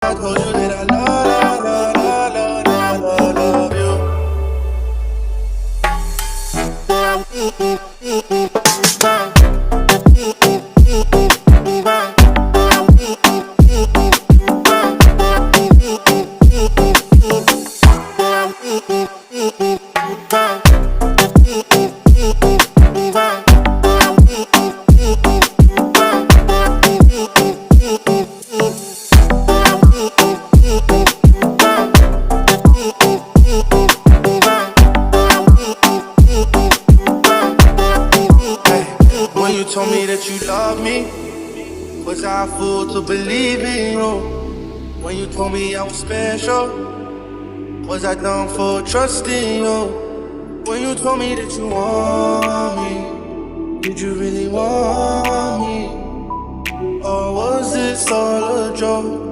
I told you that I love you. When you told me that you love me, was I a fool to believe in you? When you told me I was special, was I dumb for trusting you? When you told me that you want me, did you really want me? Or was this all a joke?